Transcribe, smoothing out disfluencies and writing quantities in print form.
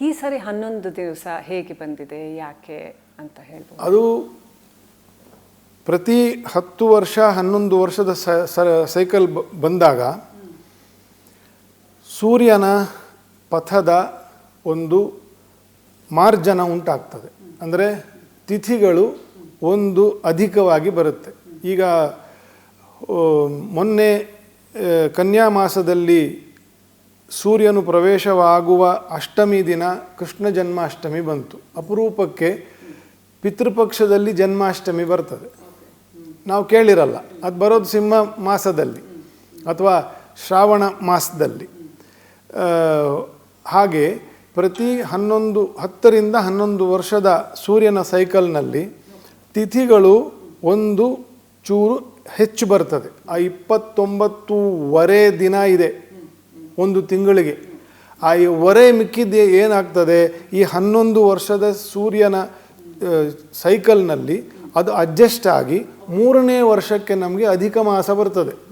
ಈ ಸರಿ 11 ದಿವಸ ಹೇಗೆ ಬಂದಿದೆ, ಯಾಕೆ ಅಂತ ಹೇಳ್ಬೋದು? ಅದು ಪ್ರತಿ 10 ವರ್ಷ 11 ವರ್ಷದ ಸೈಕಲ್ ಬಂದಾಗ ಸೂರ್ಯನ ಪಥದ ಒಂದು ಮಾರ್ಜನ ಉಂಟಾಗ್ತದೆ. ಅಂದರೆ ತಿಥಿಗಳು ಒಂದು ಅಧಿಕವಾಗಿ ಬರುತ್ತೆ. ಈಗ ಮೊನ್ನೆ ಕನ್ಯಾ ಮಾಸದಲ್ಲಿ ಸೂರ್ಯನು ಪ್ರವೇಶವಾಗುವ ಅಷ್ಟಮಿ ದಿನ ಕೃಷ್ಣ ಜನ್ಮಾಷ್ಟಮಿ ಬಂತು. ಅಪರೂಪಕ್ಕೆ ಪಿತೃಪಕ್ಷದಲ್ಲಿ ಜನ್ಮಾಷ್ಟಮಿ ಬರ್ತದೆ. ನಾವು ಕೇಳಿರಲ್ಲ, ಅದು ಬರೋದು ಸಿಂಹ ಮಾಸದಲ್ಲಿ ಅಥವಾ ಶ್ರಾವಣ ಮಾಸದಲ್ಲಿ. ಹಾಗೆ ಪ್ರತಿ 10ರಿಂದ 11 ವರ್ಷದ ಸೂರ್ಯನ ಸೈಕಲ್ನಲ್ಲಿ ತಿಥಿಗಳು ಒಂದು ಚೂರು ಹೆಚ್ಚು ಬರ್ತದೆ. ಆ 29 ದಿನ ಇದೆ ಒಂದು ತಿಂಗಳಿಗೆ. ಆ ವರೆ ಮಿಕ್ಕಿದ್ದು ಏನಾಗ್ತದೆ, ಈ 11 ವರ್ಷದ ಸೂರ್ಯನ ಸೈಕಲ್ನಲ್ಲಿ ಅದು ಅಡ್ಜಸ್ಟ್ ಆಗಿ 3ನೇ ವರ್ಷಕ್ಕೆ ನಮಗೆ ಅಧಿಕ ಮಾಸ ಬರ್ತದೆ.